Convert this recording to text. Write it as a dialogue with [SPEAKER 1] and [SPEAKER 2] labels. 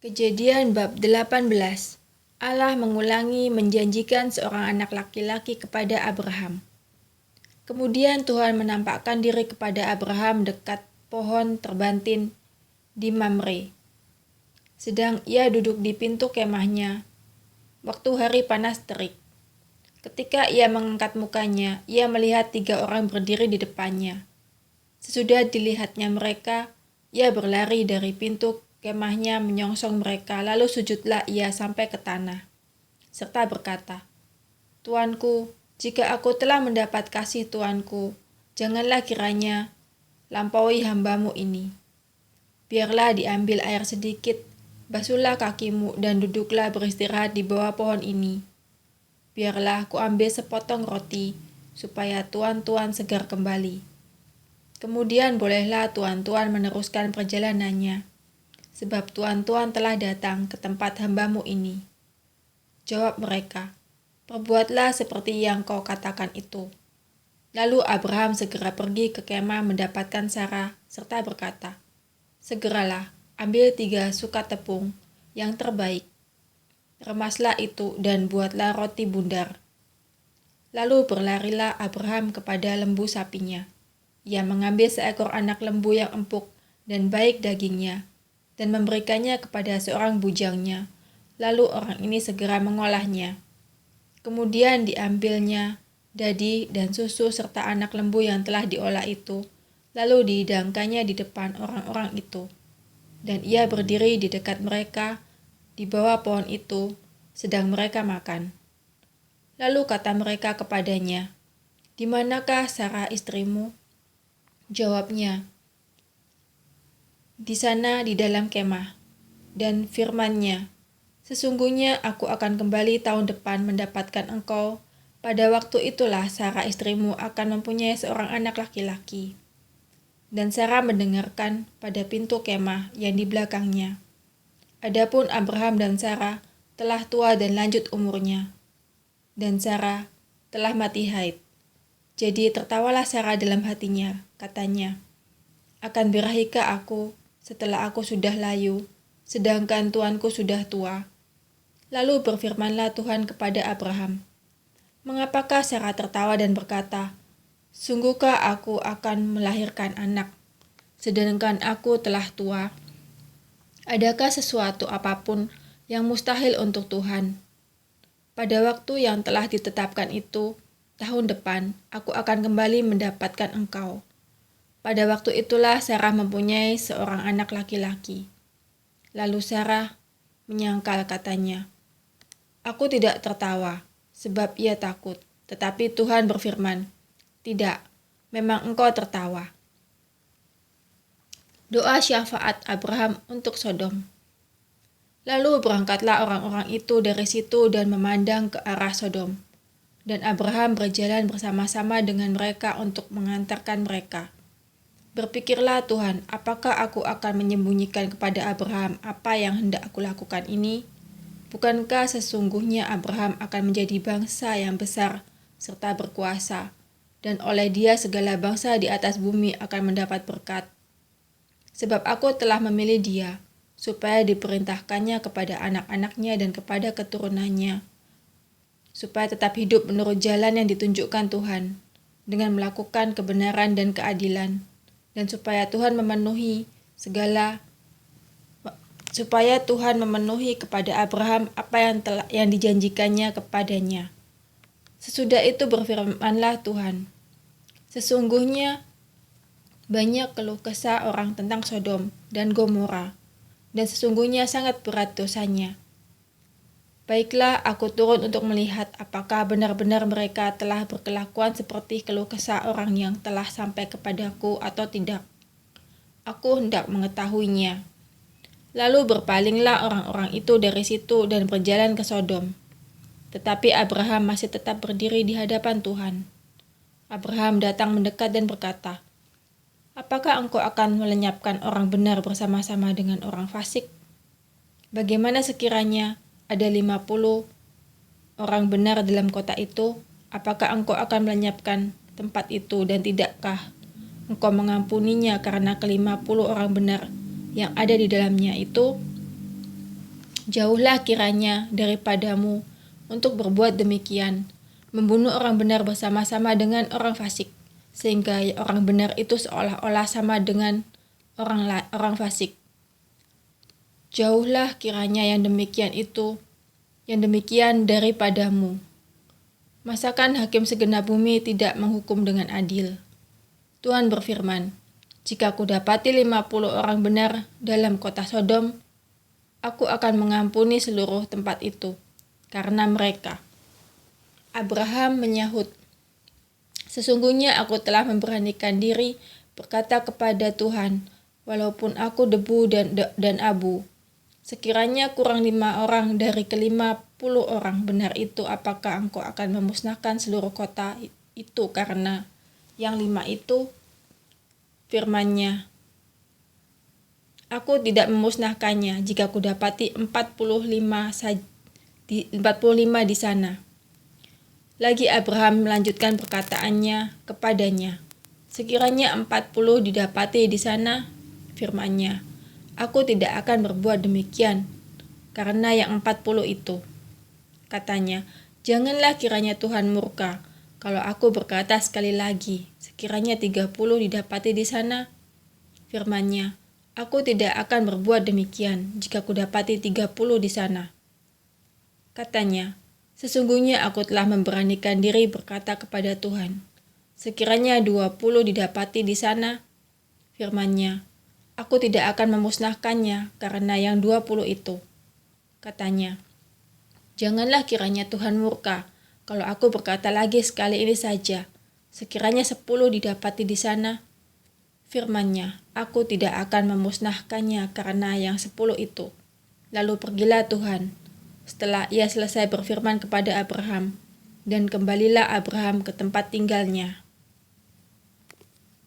[SPEAKER 1] Kejadian bab 18. Allah mengulangi menjanjikan seorang anak laki-laki kepada Abraham. Kemudian Tuhan menampakkan diri kepada Abraham dekat pohon terbantin di Mamre. Sedang ia duduk di pintu kemahnya, waktu hari panas terik. Ketika ia mengangkat mukanya, ia melihat 3 orang berdiri di depannya. Sesudah dilihatnya mereka, ia berlari dari pintu kemahnya menyongsong mereka, lalu sujudlah ia sampai ke tanah, serta berkata, "Tuanku, jika aku telah mendapat kasih Tuanku, janganlah kiranya lampaui hambamu ini. Biarlah diambil air sedikit, basuhlah kakimu dan duduklah beristirahat di bawah pohon ini. Biarlah ku ambil sepotong roti, supaya tuan-tuan segar kembali. Kemudian bolehlah tuan-tuan meneruskan perjalanannya, sebab tuan-tuan telah datang ke tempat hambamu ini." Jawab mereka, "Perbuatlah seperti yang kau katakan itu." Lalu Abraham segera pergi ke kemah mendapatkan Sarah, serta berkata, "Segeralah, ambil 3 sukat tepung yang terbaik. Remaslah itu dan buatlah roti bundar." Lalu berlarilah Abraham kepada lembu sapinya. Ia mengambil seekor anak lembu yang empuk dan baik dagingnya, dan memberikannya kepada seorang bujangnya. Lalu orang ini segera mengolahnya. Kemudian diambilnya dadi dan susu serta anak lembu yang telah diolah itu, lalu dihidangkannya di depan orang-orang itu. Dan ia berdiri di dekat mereka di bawah pohon itu, sedang mereka makan. Lalu kata mereka kepadanya, "Di manakah Sarah istrimu?" Jawabnya, "Di sana di dalam kemah." Dan firman-Nya, "Sesungguhnya aku akan kembali tahun depan mendapatkan engkau. Pada waktu itulah Sarah istrimu akan mempunyai seorang anak laki-laki." Dan Sarah mendengarkan pada pintu kemah yang di belakangnya. Adapun Abraham dan Sarah telah tua dan lanjut umurnya, dan Sarah telah mati haid. Jadi tertawalah Sarah dalam hatinya, katanya, "Akan birahikah aku setelah aku sudah layu, sedangkan tuanku sudah tua?" Lalu berfirmanlah Tuhan kepada Abraham, "Mengapakah Sarah tertawa dan berkata, 'Sungguhkah aku akan melahirkan anak, sedangkan aku telah tua?' Adakah sesuatu apapun yang mustahil untuk Tuhan? Pada waktu yang telah ditetapkan itu, tahun depan, aku akan kembali mendapatkan engkau." Pada waktu itulah Sarah mempunyai seorang anak laki-laki. Lalu Sarah menyangkal, katanya, "Aku tidak tertawa, sebab ia takut." Tetapi Tuhan berfirman, "Tidak, memang engkau tertawa." Doa syafaat Abraham untuk Sodom. Lalu berangkatlah orang-orang itu dari situ dan memandang ke arah Sodom. Dan Abraham berjalan bersama-sama dengan mereka untuk mengantarkan mereka. Berpikirlah Tuhan, apakah aku akan menyembunyikan kepada Abraham apa yang hendak aku lakukan ini? Bukankah sesungguhnya Abraham akan menjadi bangsa yang besar serta berkuasa, dan oleh dia segala bangsa di atas bumi akan mendapat berkat? Sebab aku telah memilih dia, supaya diperintahkannya kepada anak-anaknya dan kepada keturunannya, supaya tetap hidup menurut jalan yang ditunjukkan Tuhan, dengan melakukan kebenaran dan keadilan, dan supaya Tuhan memenuhi kepada Abraham apa yang dijanjikannya kepadanya. Sesudah itu berfirmanlah Tuhan, "Sesungguhnya banyak keluh kesah orang tentang Sodom dan Gomora, dan sesungguhnya sangat berat dosanya. Baiklah, aku turun untuk melihat apakah benar-benar mereka telah berkelakuan seperti keluh kesah orang yang telah sampai kepadaku atau tidak. Aku hendak mengetahuinya." Lalu berpalinglah orang-orang itu dari situ dan berjalan ke Sodom. Tetapi Abraham masih tetap berdiri di hadapan Tuhan. Abraham datang mendekat dan berkata, "Apakah engkau akan melenyapkan orang benar bersama-sama dengan orang fasik? Bagaimana sekiranya ada 50 orang benar dalam kota itu? Apakah engkau akan melenyapkan tempat itu, dan tidakkah engkau mengampuninya karena ke-50 orang benar yang ada di dalamnya itu?" Jauhlah kiranya daripadamu untuk berbuat demikian, membunuh orang benar bersama-sama dengan orang fasik, sehingga orang benar itu seolah-olah sama dengan orang fasik. Jauhlah kiranya yang demikian daripadamu. Masakan hakim segenap bumi tidak menghukum dengan adil? Tuhan berfirman, jika aku dapati 50 orang benar dalam kota Sodom, aku akan mengampuni seluruh tempat itu karena mereka. Abraham menyahut, sesungguhnya aku telah memberanikan diri berkata kepada Tuhan, walaupun aku debu dan abu. Sekiranya kurang 5 orang dari ke-50 orang benar itu, apakah engkau akan memusnahkan seluruh kota itu karena yang 5 itu? Firman-Nya, aku tidak memusnahkannya jika aku dapati 45 di sana. Lagi Abraham melanjutkan perkataannya kepadanya, sekiranya 40 didapati di sana, firman-Nya, aku tidak akan berbuat demikian karena yang 40 itu. Katanya, janganlah kiranya Tuhan murka kalau aku berkata sekali lagi, sekiranya 30 didapati di sana, firman-Nya, aku tidak akan berbuat demikian jika aku dapati 30 di sana. Katanya, sesungguhnya aku telah memberanikan diri berkata kepada Tuhan, sekiranya 20 didapati di sana, firman-Nya, aku tidak akan memusnahkannya karena yang 20 itu. Katanya, janganlah kiranya Tuhan murka kalau aku berkata lagi sekali ini saja, sekiranya 10 didapati di sana, firman-Nya, aku tidak akan memusnahkannya karena yang 10 itu. Lalu pergilah Tuhan, setelah ia selesai berfirman kepada Abraham, dan kembalilah Abraham ke tempat tinggalnya.